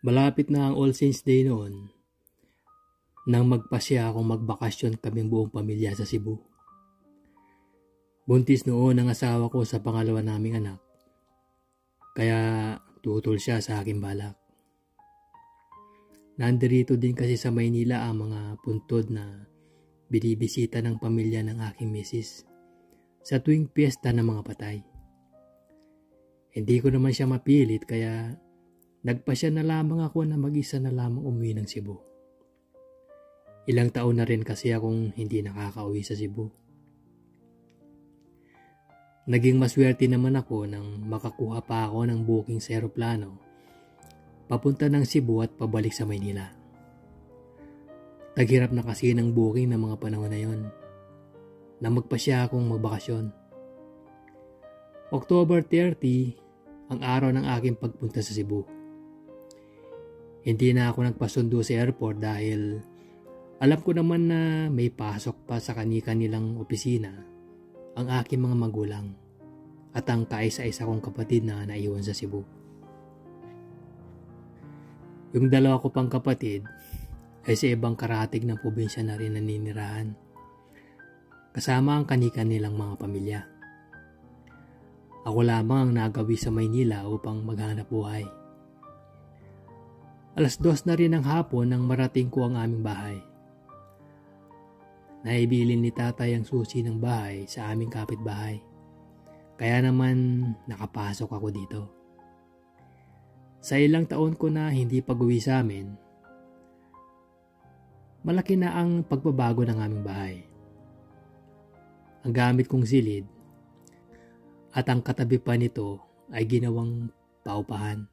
Malapit na ang All Saints Day noon nang magpasya akong magbakasyon kaming buong pamilya sa Cebu. Buntis noon ang asawa ko sa pangalawa naming anak, kaya tutol siya sa aking balak. Nandirito din kasi sa Maynila ang mga puntod na binibisita ng pamilya ng aking misis sa tuwing piyesta ng mga patay. Hindi ko naman siya mapilit kaya nagpasya na lamang ako na mag-isa na lamang umuwi ng Cebu. Ilang taon na rin kasi akong hindi nakakauwi sa Cebu. Naging maswerte naman ako nang makakuha pa ako ng booking sa eroplano papunta ng Cebu at pabalik sa Maynila. Taghirap na kasi ng booking ng mga panahon na yon na magpasya akong magbakasyon. October 30 ang araw ng aking pagpunta sa Cebu. Hindi na ako nagpasundo sa airport dahil alam ko naman na may pasok pa sa kanilang opisina ang aking mga magulang at ang kaisa-isa kong kapatid na naiwan sa Cebu. Yung dalawa ko pang kapatid ay sa ibang karatig ng probinsya na rin naninirahan, kasama ang kanilang mga pamilya. Ako lamang ang nagawi sa Maynila upang maghanap buhay. 2:00 na rin ng hapon nang marating ko ang aming bahay. Naibilin ni tatay ang susi ng bahay sa aming kapitbahay, kaya naman nakapasok ako dito. Sa ilang taon ko na hindi pag-uwi sa amin, malaki na ang pagbabago ng aming bahay. Ang gamit kong silid at ang katabi pa nito ay ginawang paupahan.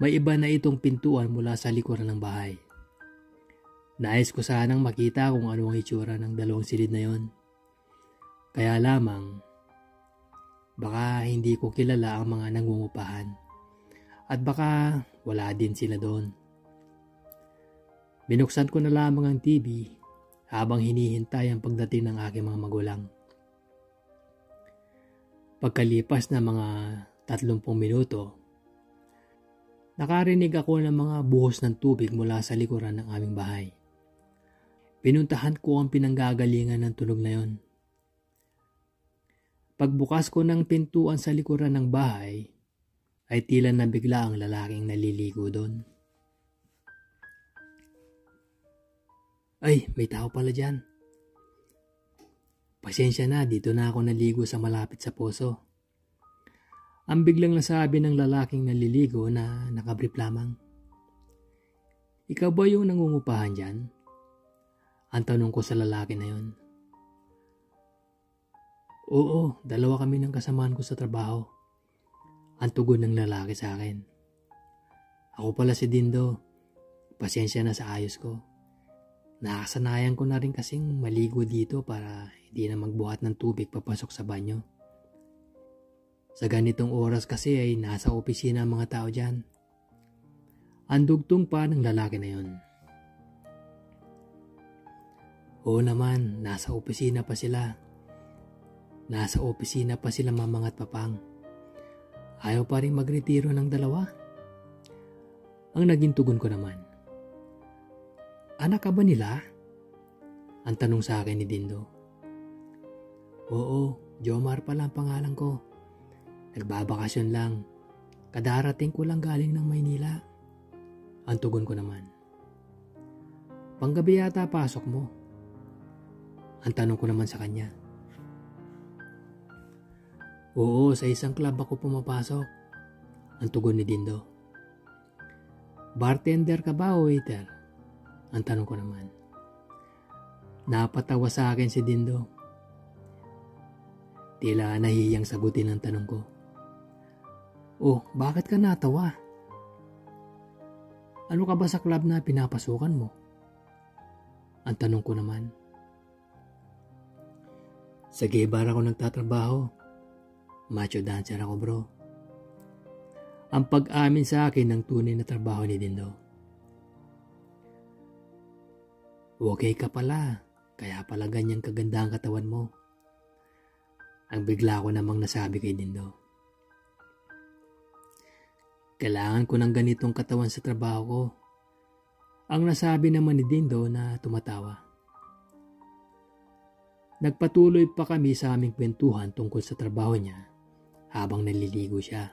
May iba na itong pintuan mula sa likuran ng bahay. Nais ko sanang makita kung ano ang itsura ng dalawang silid na yon. Kaya lamang, baka hindi ko kilala ang mga nangungupahan at baka wala din sila doon. Binuksan ko na lamang ang TV habang hinihintay ang pagdating ng aking mga magulang. Pagkalipas na mga 30 minuto, nakarinig ako ng mga buhos ng tubig mula sa likuran ng aming bahay. Pinuntahan ko ang pinanggagalingan ng tunog na yon. Pagbukas ko ng pintuan sa likuran ng bahay, ay tila nabigla ang lalaking naliligo doon. Ay, may tao pala dyan. Pasensya na, dito na ako naligo sa malapit sa poso. Ang biglang nasabi ng lalaking naliligo na nakabrief lamang. Ikaw ba yung nangungupahan dyan? Ang tanong ko sa lalaki na yon. Oo, 2 kami ng kasamaan ko sa trabaho. Ang tugon ng lalaki sa akin. Ako pala si Dindo. Pasensya na sa ayos ko. Nakasanayan ko na rin kasing maligo dito para hindi na magbuhat ng tubig papasok sa banyo. Sa ganitong oras kasi ay nasa opisina ang mga tao dyan. Ang dugtong pa ng lalaki na yon. Oo naman, nasa opisina pa sila. Nasa opisina pa sila mamang at papang. Ayaw pa rin magretiro ng 2. Ang naging tugon ko naman. Anak ka ba nila? Ang tanong sa akin ni Dindo. Oo, Jomar pala ang pangalan ko. Nagbabakasyon lang. Kadarating ko lang galing ng Maynila. Ang tugon ko naman. Panggabi yata pasok mo. Ang tanong ko naman sa kanya. Oo, sa isang club ako pumapasok. Ang tugon ni Dindo. Bartender ka ba o waiter? Ang tanong ko naman. Napatawa sa akin si Dindo. Tila nahihiyang sagutin ang tanong ko. Oh, bakit ka natawa? Ano ka ba sa club na pinapasukan mo? Ang tanong ko naman. Sa gay bar ako nagtatrabaho. Macho dancer ako, bro. Ang pag-amin sa akin ng tunay na trabaho ni Dindo. Okay ka pala, kaya pala ganyang kaganda ang katawan mo. Ang bigla ko namang nasabi kay Dindo. Kailangan ko ng ganitong katawan sa trabaho ko. Ang nasabi naman ni Dindo na tumatawa. Nagpatuloy pa kami sa aming kwentuhan tungkol sa trabaho niya habang naliligo siya.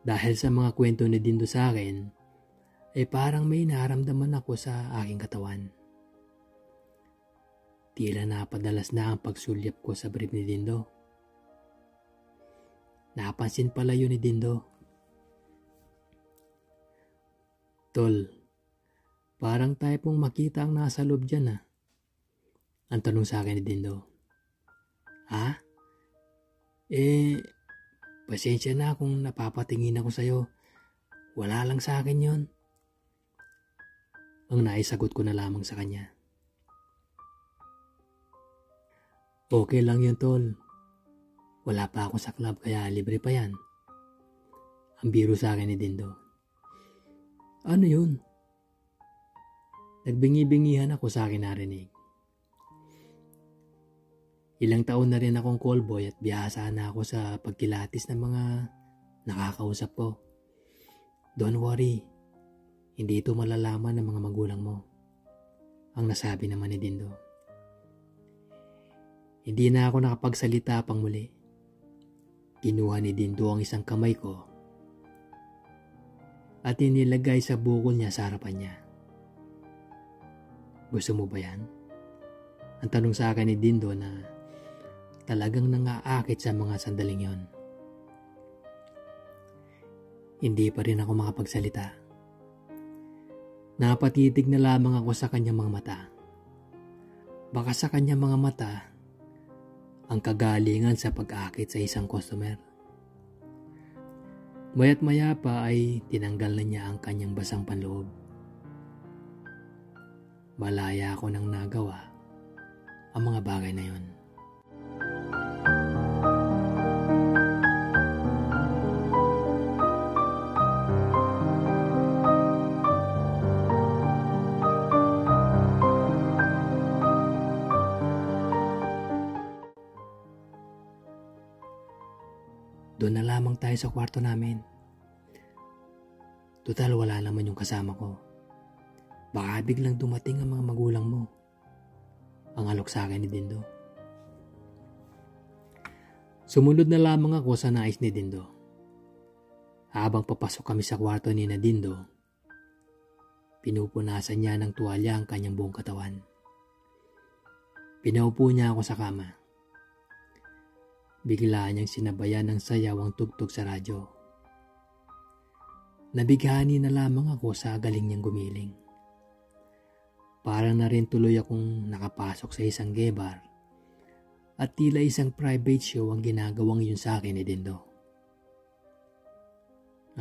Dahil sa mga kwento ni Dindo sa akin, ay parang may naramdaman ako sa aking katawan. Tila napadalas na ang pagsulyap ko sa brief ni Dindo. Napansin pala yun ni Dindo. Tol, parang tayo pong makita ang nasa loob dyan ah. Ang tanong sa akin ni Dindo. Ha? Pasensya na kung napapatingin ako sa'yo. Wala lang sa akin yon. Ang naisagot ko na lamang sa kanya. Okay lang yun, tol. Wala pa ako sa club kaya libre pa yan. Ang biro sa akin ni Dindo. Ano yun? Nagbingi-bingihan ako sa akin narinig. Ilang taon na rin akong callboy at bihasa na ako sa pagkilatis ng mga nakakausap ko. Don't worry, hindi ito malalaman ng mga magulang mo. Ang nasabi naman ni Dindo. Hindi na ako nakapagsalita pang muli. Kinuha ni Dindo ang isang kamay ko at inilagay sa bukol niya sa harapan niya. Gusto mo ba yan? Ang tanong sa akin ni Dindo na talagang nangaakit sa mga sandaling yon. Hindi pa rin ako makapagsalita. Napatitig na lamang ako sa kanyang mga mata. Baka sa kanyang mga mata ang kagalingan sa pag-akit sa isang customer. Maya't maya pa ay tinanggal na niya ang kanyang basang panloob. Malaya ako nang nagawa ang mga bagay na yon. Doon na lamang tayo sa kwarto namin. Total wala naman yung kasama ko. Baka biglang dumating ang mga magulang mo. Ang alok sa akin ni Dindo. Sumunod na lamang ako sa nais ni Dindo. Habang papasok kami sa kwarto ni Dindo, pinupunasan niya ng tuwalya ang kanyang buong katawan. Pinaupo niya ako sa kama. Bigla niyang sinabayan ng sayaw ang tugtog sa radyo. Nabighani na lamang ako sa galing niyang gumiling. Parang na rin tuloy akong nakapasok sa isang gay bar at tila isang private show ang ginagawang yun sa akin ni Dindo.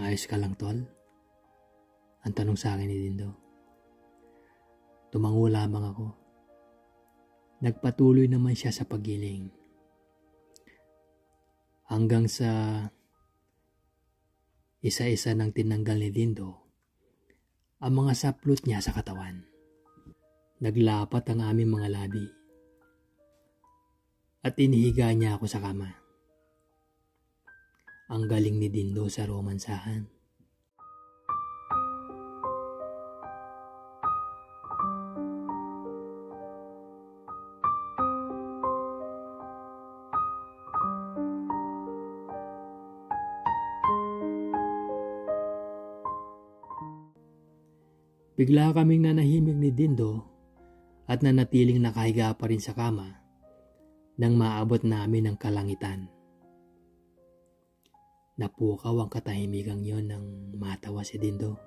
Ayos ka lang, tol? Ang tanong sa akin ni Dindo. Tumango lamang ako. Nagpatuloy naman siya sa paggiling. Hanggang sa isa-isa nang tinanggal ni Dindo ang mga saplot niya sa katawan. Naglapat ang aming mga labi at inihiga niya ako sa kama. Ang galing ni Dindo sa romansahan. Bigla kaming nanahimik ni Dindo at nanatiling nakahiga pa rin sa kama nang maabot namin ang kalangitan. Napukaw ang katahimigang yon nang matawa si Dindo.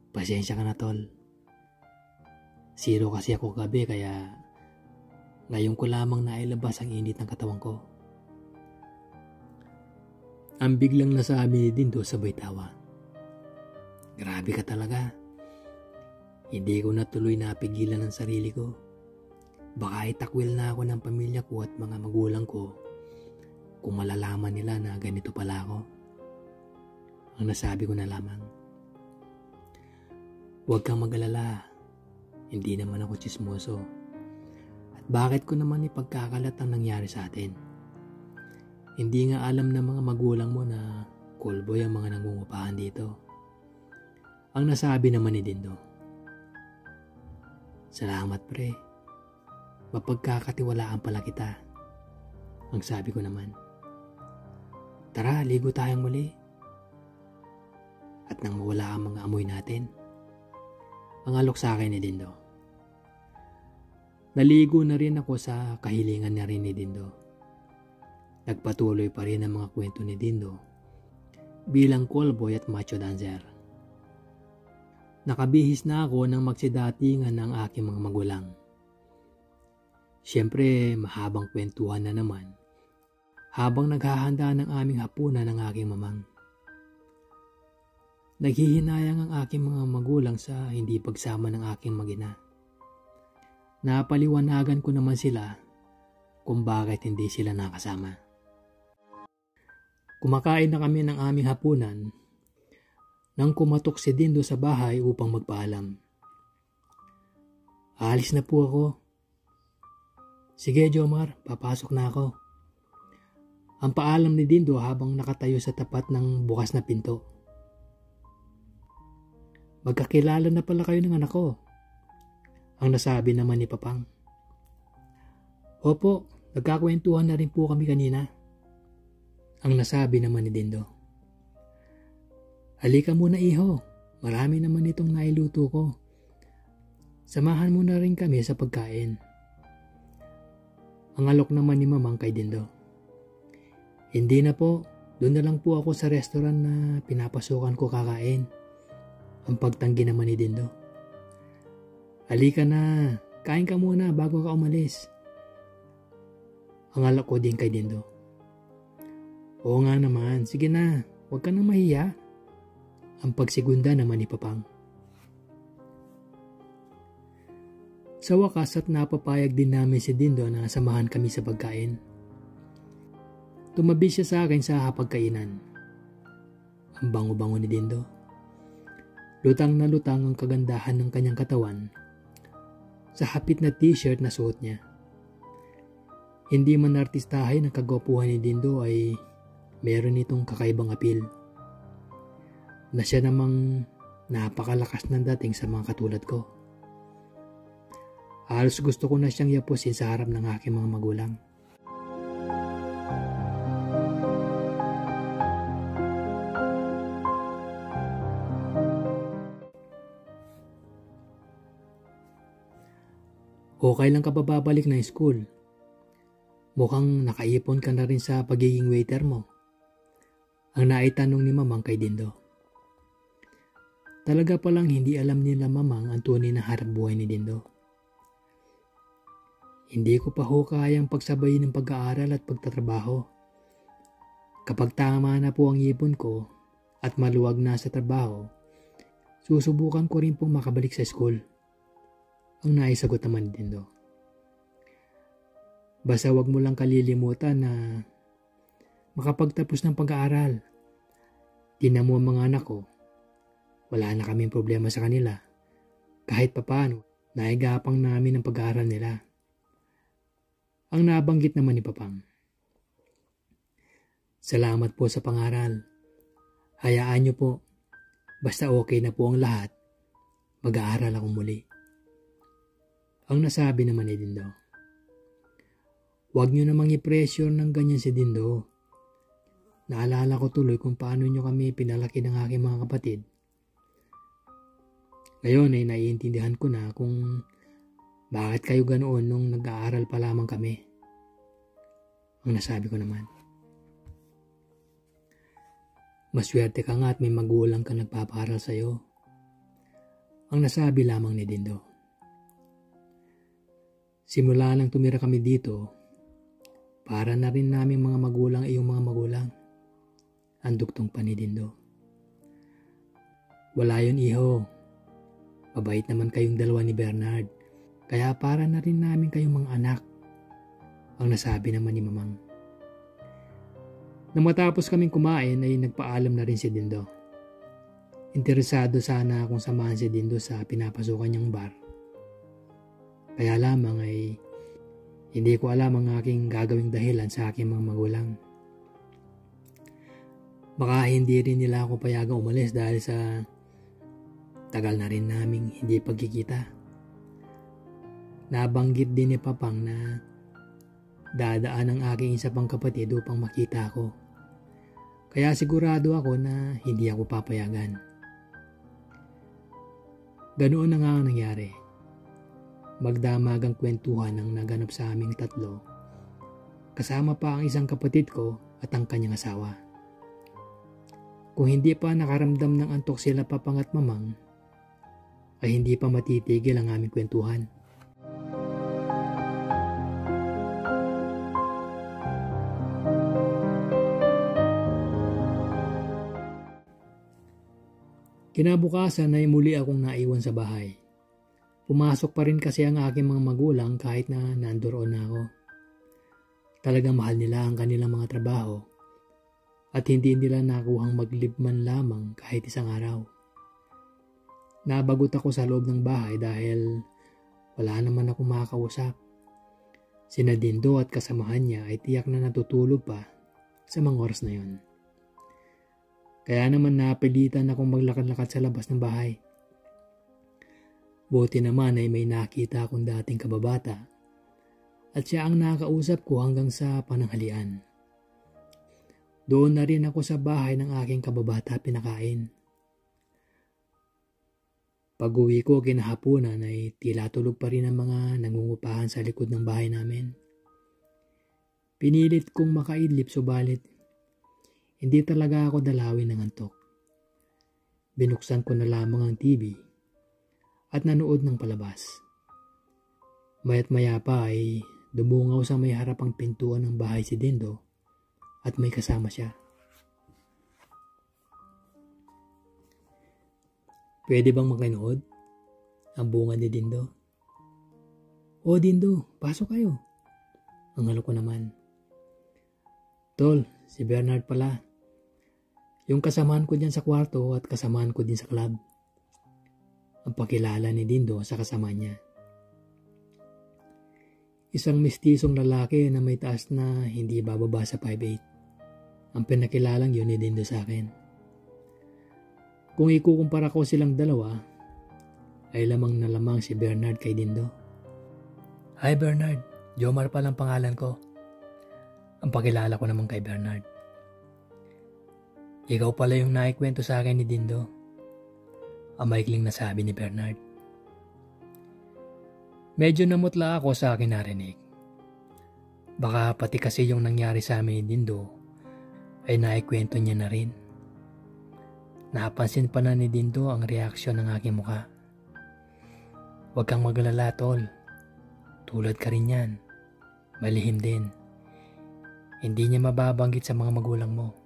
Pasensya ka na, tol. Zero kasi ako gabi kaya ngayon ko lamang nailabas ang init ng katawan ko. Ang biglang nasabi ni Dindo sabay tawa. Grabe ka talaga. Hindi ko natuloy napigilan ang sarili ko. Baka itakwil na ako ng pamilya ko at mga magulang ko kung malalaman nila na ganito pala ako. Ang nasabi ko na lamang. Huwag kang mag-alala. Hindi naman ako tsismoso. At bakit ko naman ipagkakalat ang nangyari sa atin? Hindi nga alam ng mga magulang mo na callboy ang mga nangungupahan dito. Ang nasabi naman ni Dindo, "Salamat pre, mapagkakatiwalaan pala kita." Ang sabi ko naman, "Tara, ligo tayong muli." At nang mawala ang mga amoy natin, ang alok sa akin ni Dindo. Naligo na rin ako sa kahilingan na rin ni Dindo. Nagpatuloy pa rin ang mga kwento ni Dindo bilang callboy at macho dancer. Nakabihis na ako ng magsidatingan ng aking mga magulang. Siyempre, mahabang kwentuhan na naman habang naghahanda ng aming hapunan ng aking mamang. Naghihinayang ang aking mga magulang sa hindi pagsama ng aking mag-ina. Napaliwanagan ko naman sila kung bakit hindi sila nakasama. Kumakain na kami ng aming hapunan nang kumatok si Dindo sa bahay upang magpaalam. "Aalis na po ako." "Sige Jomar, papasok na ako." Ang paalam ni Dindo habang nakatayo sa tapat ng bukas na pinto. "Magkakilala na pala kayo ng anak ko," ang nasabi naman ni Papang. "Opo, nagkakwentuhan na rin po kami kanina," ang nasabi naman ni Dindo. "Halika muna iho, marami naman itong nailuto ko. Samahan mo na rin kami sa pagkain." Ang alok naman ni Mamang kay Dindo. "Hindi na po, doon na lang po ako sa restaurant na pinapasukan ko kakain," ang pagtanggi naman ni Dindo. "Halika na, kain ka muna bago ka umalis," ang alok ko din kay Dindo. "Oo nga naman, sige na, huwag ka nang mahiya," ang pagsigunda naman ni Papang. Sa wakas at napapayag din namin si Dindo na samahan kami sa pagkain. Tumabi siya sa akin sa hapagkainan. Ang bango-bango ni Dindo. Lutang na lutang ang kagandahan ng kanyang katawan sa hapit na t-shirt na suot niya. Hindi man artistahin ang kagwapuhan ni Dindo ay meron itong kakaibang apil na siya namang napakalakas ng dating sa mga katulad ko. Halos gusto ko na siyang yapusin sa harap ng aking mga magulang. "Okay lang ka ba babalik ng school? Mukhang nakaipon ka na rin sa pagiging waiter mo," ang naitanong ni Mamang kay Dindo. Talaga palang hindi alam nila Mamang ang tunay na harap buhay ni Dindo. Hindi ko pa ho kayang pagsabayin ng pag-aaral at pagtatrabaho. Kapag tama na po ang ipon ko at maluwag na sa trabaho, susubukan ko rin pong makabalik sa school, ang naisagot naman ni Dindo. "Basta wag mo lang kalilimutan na makapagtapos ng pag-aaral. Tingnan mo ang mga anak ko. Wala na kaming problema sa kanila. Kahit papano, naigapang namin ang pag-aaral nila," ang nabanggit naman ni Papang. "Salamat po sa pangaral. Hayaan niyo po. Basta okay na po ang lahat, mag-aaral ako muli," ang nasabi naman ni Dindo. "Huwag niyo namang i-pressure ng ganyan si Dindo. Naalala ko tuloy kung paano niyo kami pinalaki ng aking mga kapatid. Ngayon ay naiintindihan ko na kung bakit kayo ganoon nung nag-aaral pa lamang kami," ang nasabi ko naman. "Maswerte ka nga at may magulang ka nagpaparal sa'yo," ang nasabi lamang ni Dindo. "Simula lang tumira kami dito, para na rin namin mga magulang iyong mga magulang," ang duktong pa ni Dindo. "Wala yun iho. Mabait naman kayong dalawa ni Bernard, kaya para na rin namin kayong mga anak," ang nasabi naman ni Mamang. Nang matapos kaming kumain ay nagpaalam na rin si Dindo. Interesado sana akong samahan si Dindo sa pinapasukan niyang bar. Kaya lamang ay hindi ko alam ang aking gagawing dahilan sa aking mga magulang. Baka hindi rin nila ako payagang umalis dahil sa tagal na rin naming hindi pagkikita. Nabanggit din ni Papang na dadaan ang aking isa pang kapatid upang makita ako. Kaya sigurado ako na hindi ako papayagan. Ganoon na nga ang nangyari. Magdamagang kwentuhan ang naganap sa aming tatlo. Kasama pa ang isang kapatid ko at ang kanyang asawa. Kung hindi pa nakaramdam ng antok sila Papang at Mamang, ay hindi pa matitigil ang aming kwentuhan. Kinabukasan ay muli akong naiwan sa bahay. Pumasok pa rin kasi ang aking mga magulang kahit na nandoon na ako. Talagang mahal nila ang kanilang mga trabaho at hindi nila nakuhang maglibman lamang kahit isang araw. Nabagot ako sa loob ng bahay dahil wala naman akong makakausap. Sina Dindo at kasamahan niya ay tiyak na natutulog pa sa mga oras na yon. Kaya naman napilitan akong maglakad-lakad sa labas ng bahay. Buti naman ay may nakita akong dating kababata at siya ang nakausap ko hanggang sa pananghalian. Doon na rin ako sa bahay ng aking kababata pinakain. Pag-uwi ko kinahapunan ay tila tulog pa rin ang mga nangungupahan sa likod ng bahay namin. Pinilit kong makaidlip subalit hindi talaga ako dalawin ng antok. Binuksan ko na lamang ang TV at nanood ng palabas. Maya't maya pa ay dumungaw sa may harapang pintuan ng bahay si Dindo at may kasama siya. Pwede bang makinood? Ang bunga ni Dindo. O Dindo, pasok kayo. Ang halo ko naman. Tol, si Bernard pala. Yung kasamaan ko dyan sa kwarto at kasamaan ko din sa club. Ang pakilala ni Dindo sa kasama niya. Isang mistisong lalaki na may taas na hindi bababa sa 5'8". Ang pinakilalang yun ni Dindo sa akin. Kung ikukumpara ko silang dalawa, ay lamang na lamang si Bernard kay Dindo. Hi Bernard, Jomar palang pangalan ko. Ang pakilala ko naman kay Bernard. Ikaw pala yung naikwento sa akin ni Dindo. Ang maikling nasabi ni Bernard. Medyo namutla ako sa akin narinig. Baka pati kasi yung nangyari sa amin ni Dindo ay naikwento niya na rin. Napansin pa na ni Dindo ang reaksyon ng aking muka. Huwag kang magalala tol. Tulad ka rin yan. Malihim din. Hindi niya mababanggit sa mga magulang mo.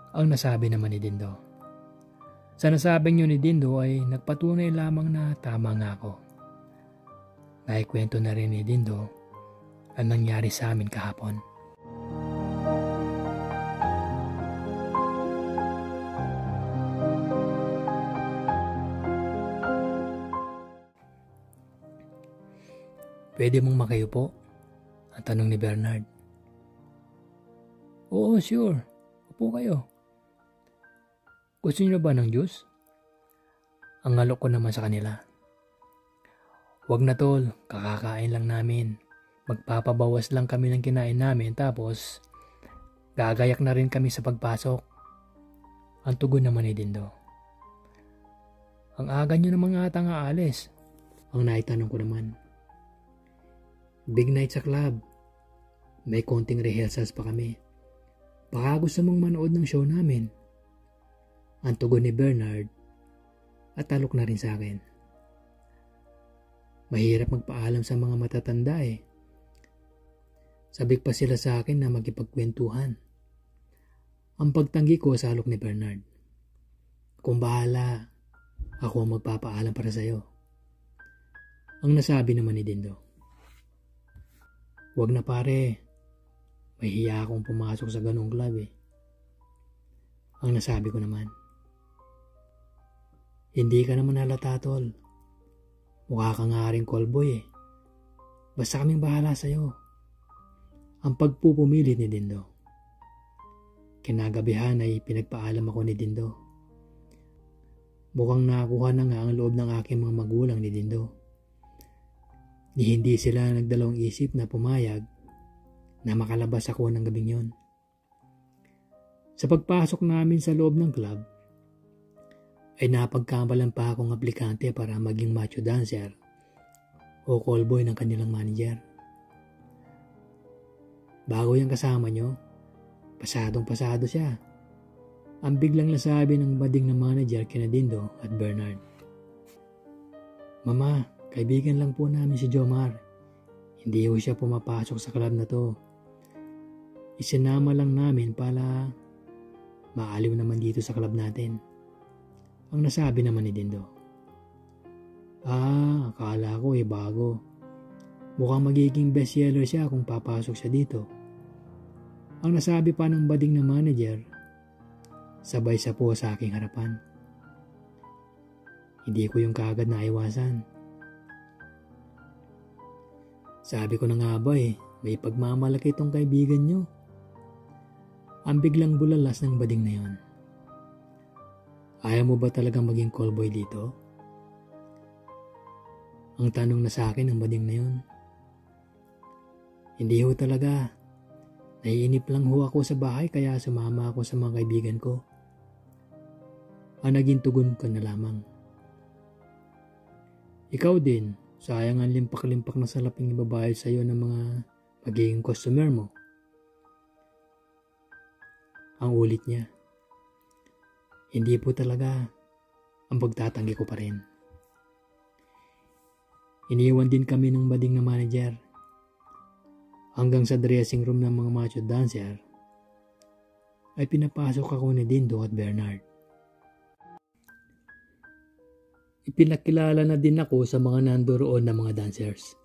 Ang nasabi naman ni Dindo. Sa nasabing yun ni Dindo ay nagpatunay lamang na tama nga ako. Naikwento na rin ni Dindo ang nangyari sa amin kahapon. Pwede mong makayupo? Ang tanong ni Bernard. Oo, sure. Upo kayo. Gusto niyo ba ng juice? Ang alok ko naman sa kanila. Wag na tol, kakakain lang namin. Magpapabawas lang kami ng kinain namin tapos gagayak na rin kami sa pagpasok. Ang tugon naman ni Dindo. Ang aga niyo naman ata nga aalis. Ang naitanong ko naman. Big night sa club. May konting rehearsals pa kami. Baka gusto mong manood ng show namin. Ang tugon ni Bernard at talok na rin sa akin. Mahirap magpaalam sa mga matatanda eh. Sabik pa sila sa akin na magkipagkwentuhan. Ang pagtanggi ko sa alok ni Bernard. Kung bahala, ako ang magpapaalam para sa'yo. Ang nasabi naman ni Dindo. Wag na pare, mahiya akong pumasok sa ganong club eh. Ang nasabi ko naman. Hindi ka naman halata tol. Mukha ka nga rin callboy eh. Basta kaming bahala sa'yo. Ang pagpupumilit ni Dindo. Kinagabihan ay pinagpaalam ako ni Dindo. Mukhang nakakuha na nga ang loob ng aking mga magulang ni Dindo. Hindi sila nagdalawang isip na pumayag na makalabas ako ng gabing yon. Sa pagpasok namin sa loob ng club, ay napagkamalan pa akong aplikante para maging macho dancer o callboy ng kanilang manager. Bago yung kasama nyo, pasadong-pasado siya. Ang biglang nasabi ng bading na manager kina Dindo at Bernard. Mama, kaibigan lang po namin si Jomar. Hindi ho siya pumapasok sa club na to. Isinama lang namin para maaliw naman dito sa club natin. Ang nasabi naman ni Dindo. Akala ko bago. Mukhang magiging bestseller siya kung papasok siya dito. Ang nasabi pa ng bading na manager, sabay sa po sa aking harapan. Hindi ko yung kaagad na iwasan. Sabi ko na nga ba may pagmamalaki itong kaibigan nyo. Ang biglang bulalas ng bading na yon. Ayaw mo ba talagang maging callboy dito? Ang tanong na sa akin ng bading na yon. Hindi ho talaga. Naiinip lang ho ako sa bahay kaya sumama ako sa mga kaibigan ko. Ang naging tugon ko na lamang. Ikaw din, sayang ang limpak-limpak na salaping ibabayad sa iyo ng mga magiging customer mo. Ang ulit niya. Hindi po talaga. Ang pagtatanggi ko pa rin. Iniwan din kami ng bading na manager. Hanggang sa dressing room ng mga macho dancer ay pinapasok ako ni Dindo at Bernard. Ipinakilala na din ako sa mga nandoroon na mga dancers.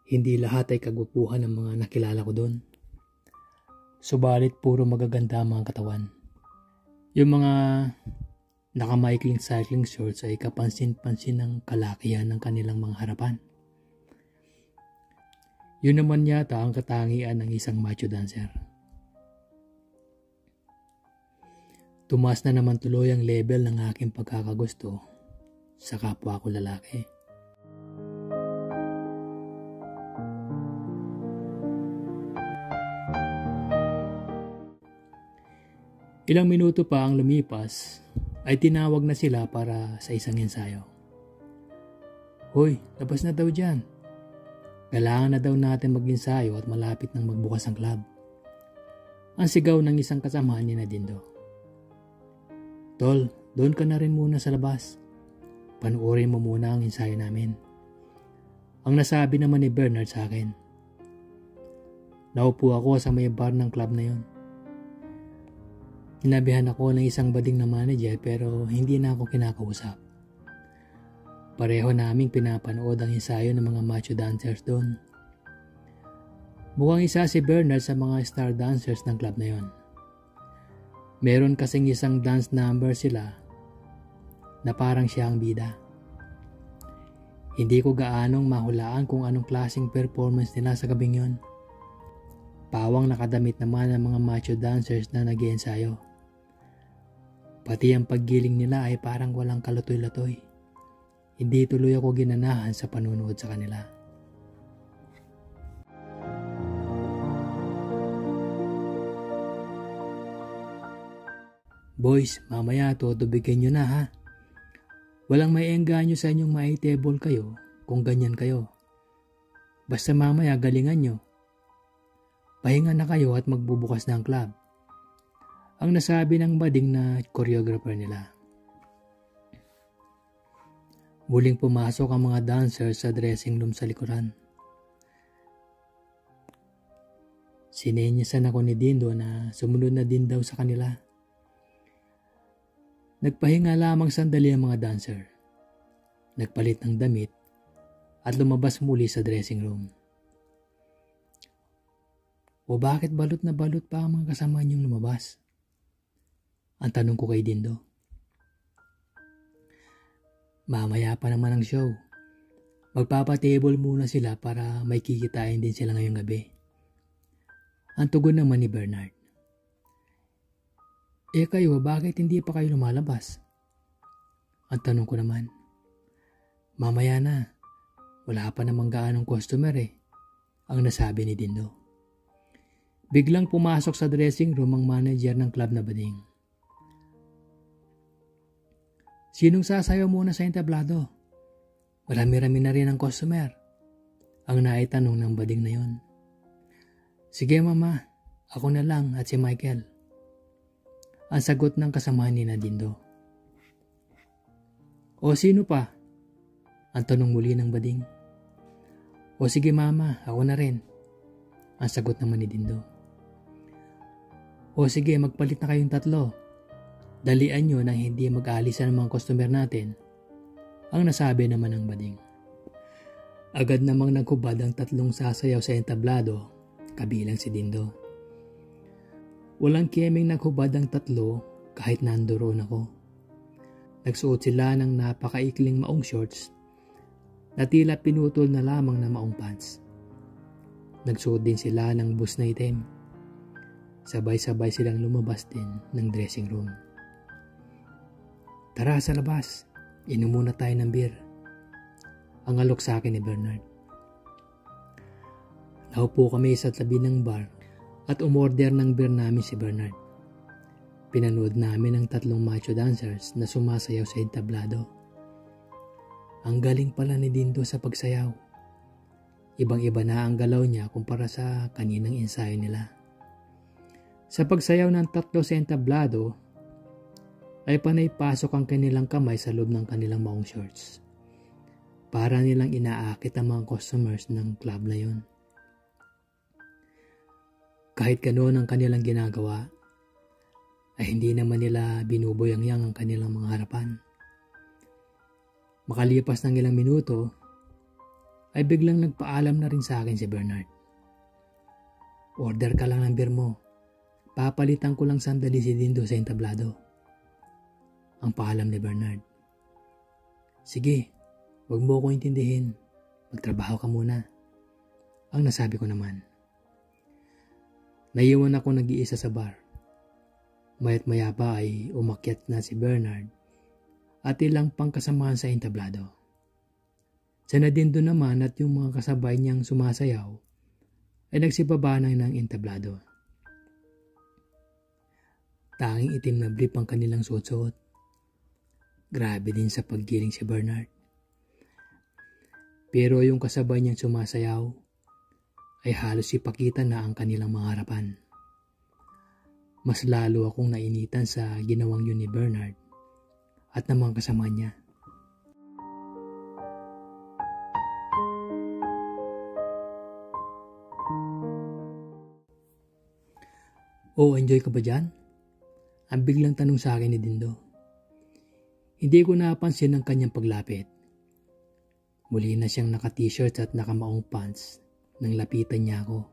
Hindi lahat ay kagupuhan ng mga nakilala ko doon. Subalit puro magaganda ang mga katawan. Yung mga nakamaikling cycling shorts ay kapansin-pansin ng kalakihan ng kanilang mga harapan. Yun naman yata ang katangian ng isang macho dancer. Tumaas na naman tuloy ang level ng aking pagkakagusto sa kapwa ko lalaki. Ilang minuto pa ang lumipas ay tinawag na sila para sa isang ensayo. Hoy, labas na daw dyan. Kailangan na daw natin mag-ensayo at malapit nang magbukas ang club. Ang sigaw ng isang kasamahan ni Dindo. Tol, doon ka na rin muna sa labas. Panuorin mo muna ang ensayo namin. Ang nasabi naman ni Bernard sa akin. Naupo ako sa may bar ng club na yon. Hinabihan ako ng isang bading na manager pero hindi na ako kinakausap. Pareho naming pinapanood ang ensayo ng mga macho dancers doon. Mukhang isa si Bernard sa mga star dancers ng club na yon. Meron kasing isang dance number sila na parang siya ang bida. Hindi ko gaanong mahulaan kung anong klaseng performance nila sa gabing yon. Pawang nakadamit naman ang mga macho dancers na nag-iensayo. Pati ang paggiling nila ay parang walang kalatoy-latoy. Hindi tuloy ako ginanahan sa panunood sa kanila. Boys, mamaya tutubigin nyo na ha. Walang may engganyo sa inyong maitable kayo kung ganyan kayo. Basta mamaya galingan nyo. Pahinga na kayo at magbubukas na ang club. Ang nasabi ng bading na choreographer nila. Muling pumasok ang mga dancers sa dressing room sa likuran. Sinenyasan ako ni Dindo na sumunod na din daw sa kanila. Nagpahinga lamang sandali ang mga dancer. Nagpalit ng damit at lumabas muli sa dressing room. O bakit balot na balot pa ang mga kasama niyong lumabas? Ang tanong ko kay Dindo. Mamaya pa naman ang show. Magpapatable muna sila para may kikitain din sila ngayong gabi. Ang tugon naman ni Bernard. Kayo, bakit hindi pa kayo lumalabas? Ang tanong ko naman. Mamaya na, wala pa namang gaanong customer ang nasabi ni Dindo. Biglang pumasok sa dressing room ang manager ng club na bading. Sinong sasayaw muna sa entablado? Marami-rami na rin ang customer. Ang naitanong ng bading na yon. Sige mama, ako na lang at si Michael. Ang sagot ng kasamahan ni Dindo. O sino pa? Ang tanong muli ng bading. O sige mama, ako na rin. Ang sagot naman ni Dindo. O sige, magpalit na kayong tatlo. Dalian nyo nang hindi mag-aalisan ng mga customer natin. Ang nasabi naman ng bading. Agad namang naghubad ang tatlong sasayaw sa entablado, kabilang si Dindo. Walang kiyeming naghubad ang tatlo kahit nandoon ako. Nagsuot sila ng napakaikling maong shorts na tila pinutol na lamang na maong pants. Nagsuot din sila ng bus na itim. Sabay-sabay silang lumabas din ng dressing room. Tara sa labas, inom muna tayo ng beer. Ang alok sa akin ni Bernard. Naupo kami sa tabi ng bar at umorder ng beer namin si Bernard. Pinanood namin ang tatlong macho dancers na sumasayaw sa entablado. Ang galing pala ni Dindo sa pagsayaw. Ibang-iba na ang galaw niya kumpara sa kaninang ensayo nila. Sa pagsayaw ng tatlo sa entablado, ay panay pasok ang kanilang kamay sa loob ng kanilang maong shorts. Para nilang inaakit ang mga customers ng club na yon. Kahit ganoon ang kanilang ginagawa, ay hindi naman nila binuboyang-yang ang kanilang mga harapan. Makalipas ng ilang minuto, ay biglang nagpaalam na rin sa akin si Bernard. Order ka lang ng beer mo. Papalitan ko lang sandali si Dindo sa entablado. Ang paalam ni Bernard. Sige, wag mo ko intindihin. Magtrabaho ka muna. Ang nasabi ko naman. Naiwan ako nag-iisa sa bar. Mayat maya pa ay umakyat na si Bernard at ilang pangkasamahan sa entablado. Sana Dindo naman at yung mga kasabay niyang sumasayaw ay nagsibaba na ng entablado. Tanging itim na brief ang kanilang suot-suot. Grabe din sa paggiling si Bernard. Pero yung kasabay niyang sumasayaw ay halos ipakita na ang kanilang mga harapan. Mas lalo akong nainitan sa ginawang yun ni Bernard at ng mga kasama niya. Enjoy ka ba dyan? Ang biglang tanong sa akin ni Dindo. Hindi ko napansin ang kanyang paglapit. Muli na siyang naka-t-shirt at nakamaong pants nang lapitan niya ako.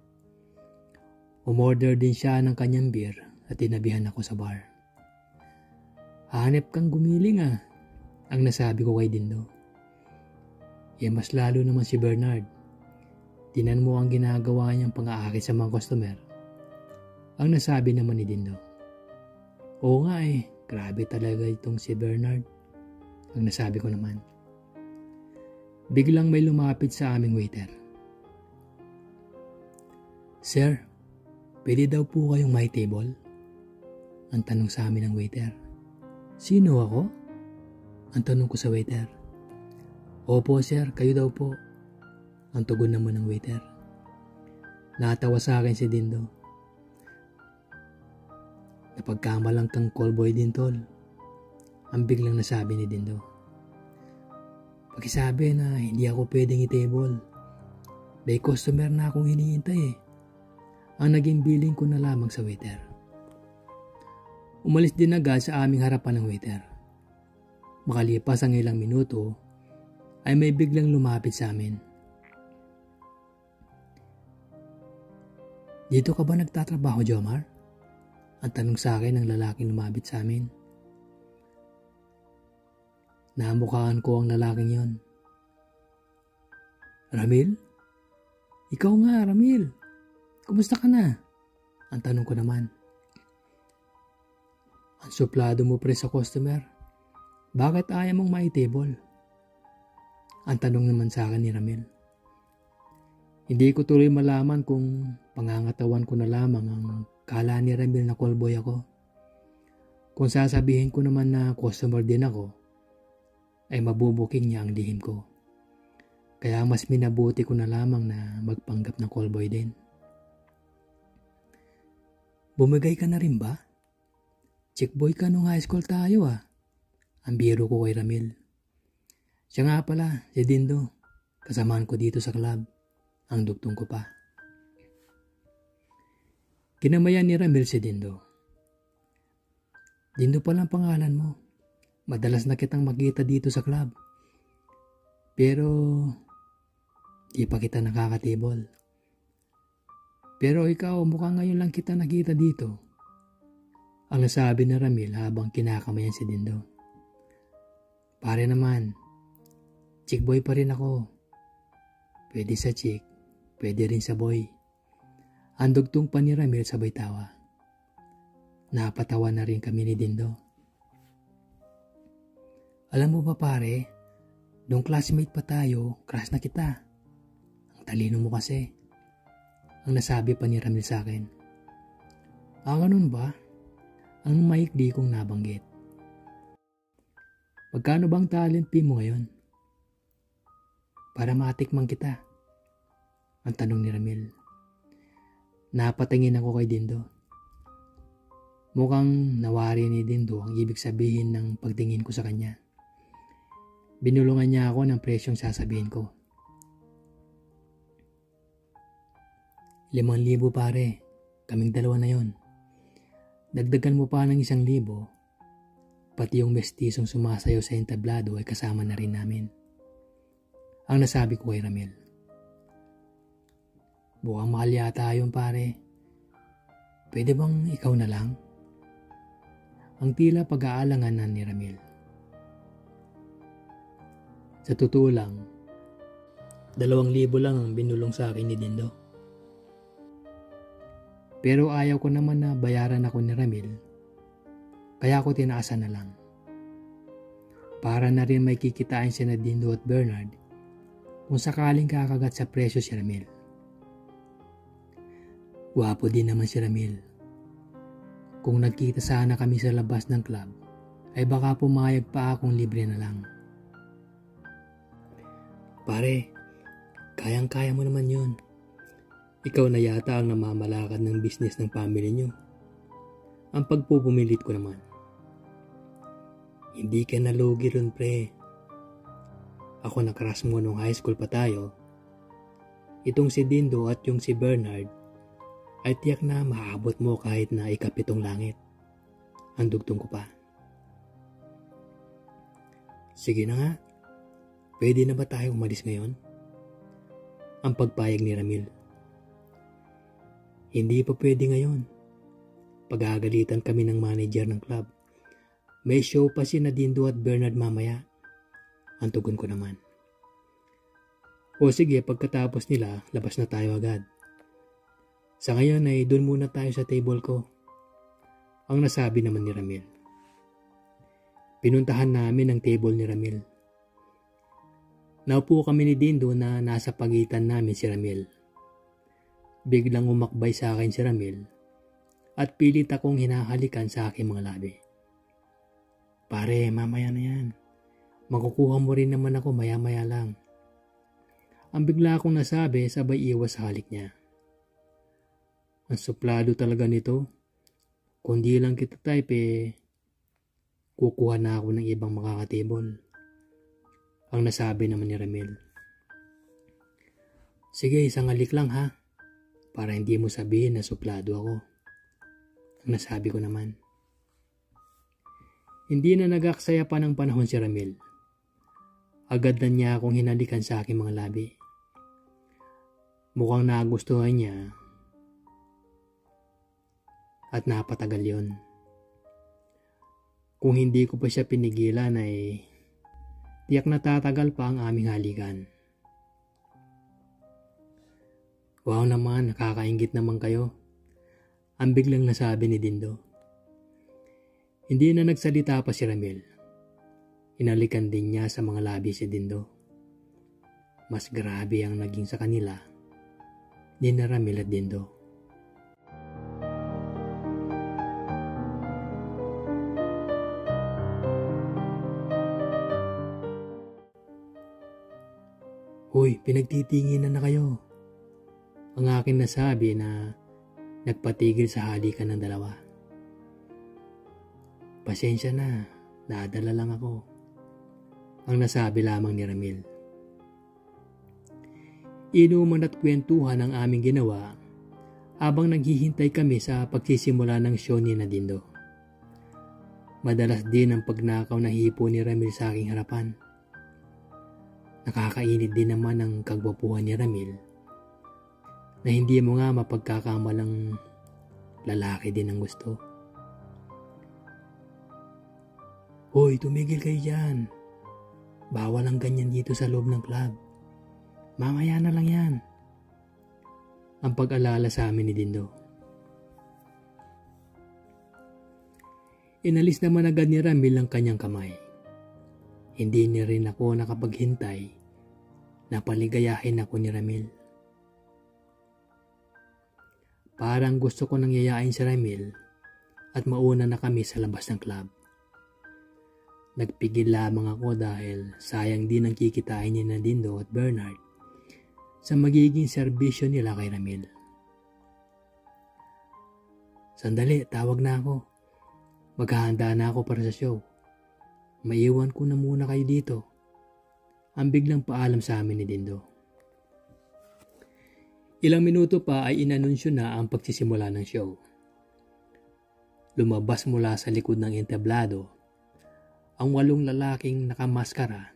Umorder din siya ng kanyang beer at tinabihan ako sa bar. Hanep kang gumiling ang nasabi ko kay Dindo. Mas lalo naman si Bernard. Tinan mo ang ginagawa niyang pang-aakit sa mga customer. Ang nasabi naman ni Dindo. Oo nga grabe talaga itong si Bernard. Ang nasabi ko naman. Biglang may lumapit sa aming waiter. Sir, pwede daw po kayong may table? Ang tanong sa amin ng waiter. Sino ako? Ang tanong ko sa waiter. Opo sir, kayo daw po. Ang tugon naman ng waiter. Natawa sa akin si Dindo. Napagkamalang kang callboy din tol. Ang biglang nasabi ni Dindo. Pakisabi na hindi ako pwedeng i-table. May customer na akong hinihintay Ang naging billing ko na lamang sa waiter. Umalis din agad sa aming harapan ng waiter. Makalipas ang ilang minuto, ay may biglang lumapit sa amin. Dito ka ba nagtatrabaho, Jomar? Ang tanong sa akin ng lalaking lumapit sa amin. Namukhaan ko ang lalaking yon. Ramil? Ikaw nga, Ramil. Kumusta ka na? Ang tanong ko naman. Ang suplado mo pre sa customer. Bakit ayaw mong mai-table? Ang tanong naman sa akin ni Ramil. Hindi ko tuloy malaman kung pangangatawan ko na lamang ang kala ni Ramil na callboy ako. Kung sasabihin ko naman na customer din ako, ay mabubuking niya ang lihim ko. Kaya mas minabuti ko na lamang na magpanggap na callboy din. Bumigay ka na rin ba? Chickboy ka nung high school tayo ah. Ang biro ko kay Ramil. Siya nga pala, si Dindo. Kasamaan ko dito sa club. Ang dugtong ko pa. Kinamayan ni Ramil si Dindo. Dindo pala ang pangalan mo. Madalas na kitang makita dito sa club. Pero di pa kita nakakatable. Pero ikaw, mukhang ngayon lang kita nakita dito. Ang nasabi ni Ramil habang kinakamayan si Dindo. Pare naman, chick boy pa rin ako. Pwede sa chick, pwede rin sa boy. Ang dugtong pa ni Ramil sabay tawa. Napatawa na rin kami ni Dindo. Alam mo ba pare, nung classmate pa tayo, crush na kita. Ang talino mo kasi. Ang nasabi pa ni Ramil sa akin. Ganun ba? Ang maikli kong nabanggit. Magkano bang talent fee mo ngayon? Para matikman kita. Ang tanong ni Ramil. Napatingin ako kay Dindo. Mukhang nawari ni Dindo ang ibig sabihin ng pagtingin ko sa kanya. Binulungan niya ako ng presyong sasabihin ko. 5,000 pare, kaming dalawa na yon. Dagdagan mo pa ng 1,000, pati yung mestisong sumasayaw sa entablado ay kasama na rin namin. Ang nasabi ko kay Ramil. Mukhang mahal yata yun pare. Pwede bang ikaw na lang? Ang tila pag-aalanganan ni Ramil. Sa totoo lang, 2,000 lang ang binulong sa akin ni Dindo. Pero ayaw ko naman na bayaran ako ni Ramil, kaya ako tinaasan na lang. Para na rin may kikitain si Dindo at Bernard kung sakaling kakagat sa presyo si Ramil. Gwapo din naman si Ramil. Kung nagkita sana kami sa labas ng club, ay baka pumayag pa akong libre na lang. Pare, kayang-kaya mo naman yun. Ikaw na yata ang namamalakad ng business ng family nyo. Ang pagpupumilit ko naman. Hindi ka nalugi ron pre. Ako nakrush mo nung high school pa tayo. Itong si Dindo at yung si Bernard ay tiyak na maaabot mo kahit na ikapitong langit. Ang dugtong ko pa. Sige na nga. Pwede na ba tayo umalis ngayon? Ang pagpayag ni Ramil. Hindi pa pwede ngayon. Pag-aagalitan kami ng manager ng club. May show pa si Dindo at Bernard mamaya. Ang tugon ko naman. O sige, pagkatapos nila, labas na tayo agad. Sa ngayon ay doon muna tayo sa table ko. Ang nasabi naman ni Ramil. Pinuntahan namin ang table ni Ramil. Naupo kami ni Dindo na nasa pagitan namin si Ramil. Biglang umakbay sa akin si Ramil at pilit akong hinahalikan sa aking mga labi. Pare, mamaya na yan. Makukuha mo rin naman ako maya-maya lang. Ang bigla akong nasabi sabay iwas sa halik niya. Ang suplado talaga nito. Kung di lang kita type kukuha na ako ng ibang makakatable. Ang nasabi naman ni Ramil. Sige, isang halik lang ha. Para hindi mo sabihin na suplado ako. Ang nasabi ko naman. Hindi na nag-aksaya pa ng panahon si Ramil. Agad na niya akong hinalikan sa aking mga labi. Mukhang nagustuhan niya. At napatagal yon. Kung hindi ko pa siya pinigilan ay tiyak na tatagal pa ang aming halikan. Wow naman, nakakaingit naman kayo. Ang biglang nasabi ni Dindo. Hindi na nagsalita pa si Ramil. Inalikan din niya sa mga labi si Dindo. Mas grabe ang naging sa kanila ni na Ramil at Dindo. Hoy, pinagtitinginan na kayo. Ang akin nasabi na nagpatigil sa halikan ng dalawa. Pasensya na, nadala lang ako. Ang nasabi lamang ni Ramil. Inuman at kwentuhan ang aming ginawa habang naghihintay kami sa pagsisimula ng show ni Dindo. Madalas din ang pagnakaw na hipo ni Ramil sa aking harapan. Nakakainit din naman ang kagwapuhan ni Ramil na hindi mo nga mapagkakamalang lalaki din ang gusto. Hoy, tumigil kayo dyan. Bawal ang ganyan dito sa loob ng club. Mamaya na lang yan. Ang pag-alala sa amin ni Dindo. Inalis naman agad ni Ramil ang kanyang kamay. Hindi ni rin ako nakapaghintay na paligayahin ako ni Ramil. Parang gusto ko nang yayain si Ramil at mauna na kami sa labas ng club. Nagpigil lamang ako dahil sayang din ang kikitain ni Dindo at Bernard sa magiging serbisyo nila kay Ramil. Sandali, tawag na ako. Maghahanda na ako para sa show. Maiwan ko na muna kayo dito. Ang biglang paalam sa amin ni Dindo. Ilang minuto pa ay inanunsyo na ang pagsisimula ng show. Lumabas mula sa likod ng entablado ang 8 lalaking nakamaskara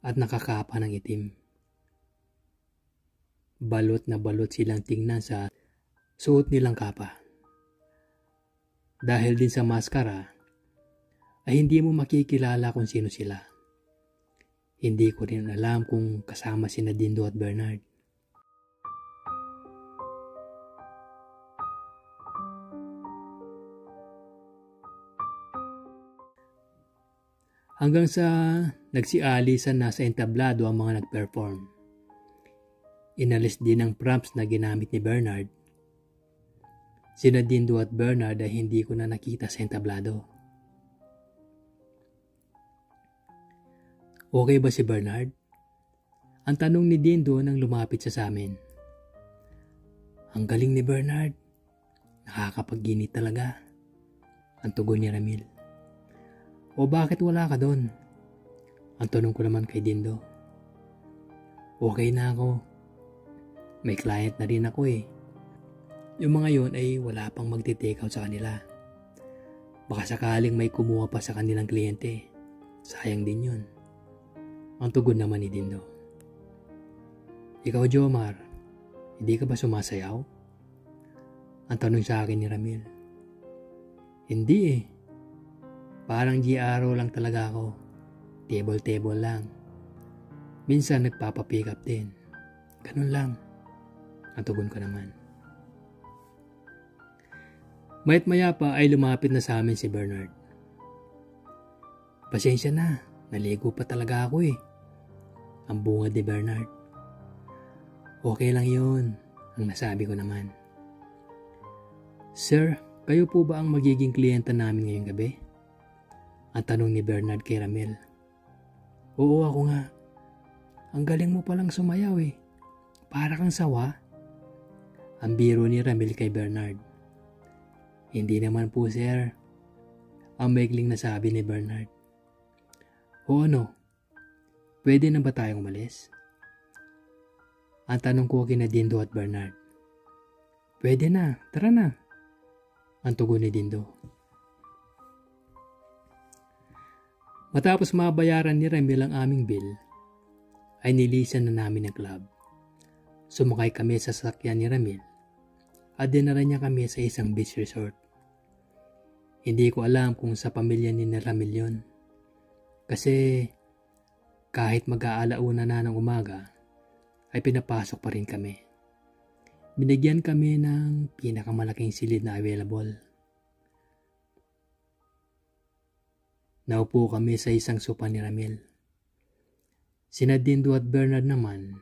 at nakakapa ng itim. Balot na balot silang tingnan sa suot nilang kapa. Dahil din sa maskara, ay hindi mo makikilala kung sino sila. Hindi ko rin alam kung kasama sina Dindo at Bernard. Hanggang sa nagsialisan na sa entablado ang mga nag-perform. Inalis din ang props na ginamit ni Bernard. Sina Dindo at Bernard ay hindi ko na nakita sa entablado. Okay ba si Bernard? Ang tanong ni Dindo nang lumapit sa amin. Ang galing ni Bernard. Nakakapagginit talaga. Ang tugon ni Ramil. O bakit wala ka doon? Ang tanong ko naman kay Dindo. Okay na ako. May client na rin ako eh. Yung mga yon ay wala pang magte-take out sa kanila. Baka sakaling may kumuha pa sa kanilang kliyente. Sayang din yun. Ang tugon naman ni Dindo. Ikaw, Jomar, hindi ka ba sumasayaw? Ang tanong sa akin ni Ramil. Hindi eh. Parang GRO lang talaga ako. Table lang. Minsan nagpapapick up din. Ganun lang. Ang tugon ko naman. Mayat maya pa ay lumapit na sa amin si Bernard. Pasensya na. Naligo pa talaga ako eh. Ang bungad ni Bernard. Okay lang yun, ang nasabi ko naman. Sir, kayo po ba ang magiging kliyenta namin ngayong gabi? Ang tanong ni Bernard kay Ramil. Oo, ako nga. Ang galing mo palang sumayaw eh. Para kang sawa. Ang biro ni Ramil kay Bernard. Hindi naman po sir. Ang maikling nasabi ni Bernard. O ano? Pwede na ba tayong umalis? Ang tanong ko kina Dindo at Bernard. Pwede na, tara na. Ang tugon ni Dindo. Matapos mabayaran ni Ramil ang aming bill, ay nilisan na namin ang club. Sumakay kami sa sasakyan ni Ramil at dinala niya kami sa isang beach resort. Hindi ko alam kung sa pamilya ni Ramil yun. Kasi kahit mag-aalauna na ng umaga, ay pinapasok pa rin kami. Binigyan kami ng pinakamalaking silid na available. Naupo kami sa isang sopa ni Ramil. Sina Dindo at Bernard naman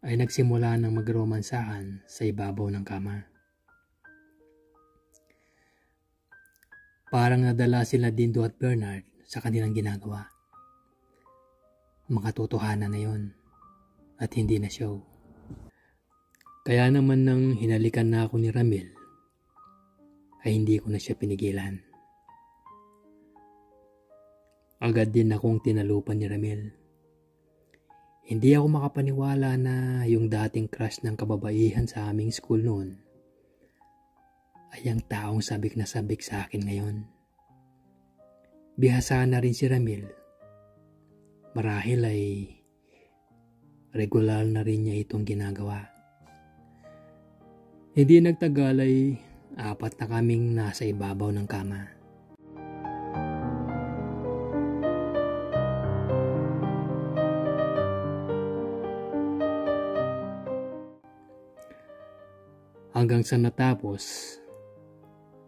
ay nagsimula ng magromansahan sa ibabaw ng kama. Parang nadala sila Dindo at Bernard sa kanilang ginagawa. Makatotohanan na yon at hindi na show. Kaya naman nang hinalikan na ako ni Ramil, ay hindi ko na siya pinigilan. Agad din akong tinalupan ni Ramil. Hindi ako makapaniwala na yung dating crush ng kababaihan sa aming school noon ay ang taong sabik na sabik sa akin ngayon. Bihasa na rin si Ramil. Marahil ay regular na rin niya itong ginagawa. Hindi nagtagal ay 4 na kaming nasa ibabaw ng kama. Hanggang sa natapos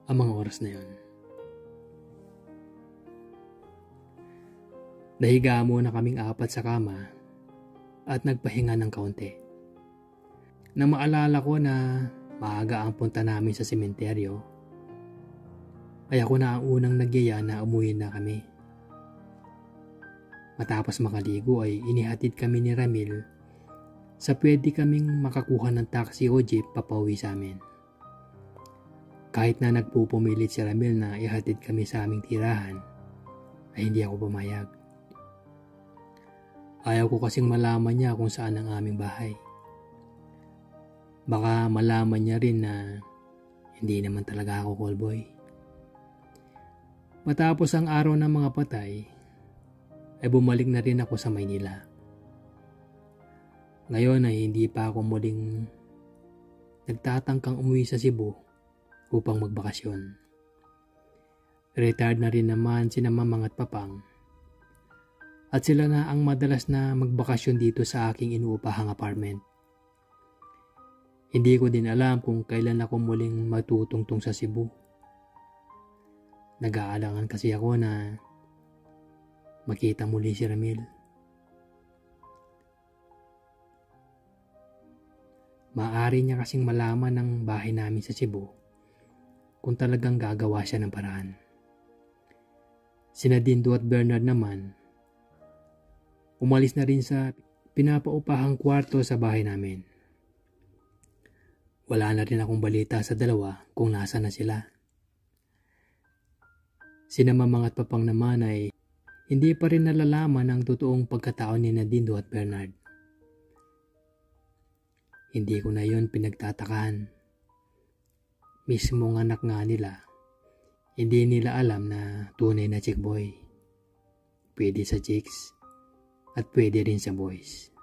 ang mga oras na yon. Nahiga muna kaming 4 sa kama at nagpahinga ng kaunti. Nang maalala ko na maaga ang punta namin sa sementeryo, ay ako na ang unang nagyaya na umuwi na kami. Matapos makaligo ay inihatid kami ni Ramil sa pwede kaming makakuha ng taxi o jeep papauwi sa amin. Kahit na nagpupumilit si Ramil na ihatid kami sa aming tirahan, ay hindi ako pumayag. Ayaw ko kasing malaman niya kung saan ang aming bahay. Baka malaman niya rin na hindi naman talaga ako callboy. Matapos ang araw ng mga patay, ay bumalik na rin ako sa Maynila. Ngayon ay hindi pa ako muling nagtatangkang umuwi sa Cebu upang magbakasyon. Retired na rin naman sina Mamang at Papang, at sila na ang madalas na magbakasyon dito sa aking inuupahang apartment. Hindi ko din alam kung kailan ako muling matutungtong sa Cebu. Nag-aalangan kasi ako na makita muli si Ramil. Maaari niya kasing malaman ng bahay namin sa Cebu kung talagang gagawa siya ng paraan. Sina Dindo at Bernard naman, umalis na rin sa pinapaupahang kwarto sa bahay namin. Wala na rin akong balita sa dalawa kung nasa na sila. Sina Mamang at Papang naman ay hindi pa rin nalalaman ang totoong pagkatao ni Dindo at Bernard. Hindi ko na yon pinagtatakan. Mismong anak nga nila, hindi nila alam na tunay na chick boy. Pwede sa chicks at pwede rin sa boys.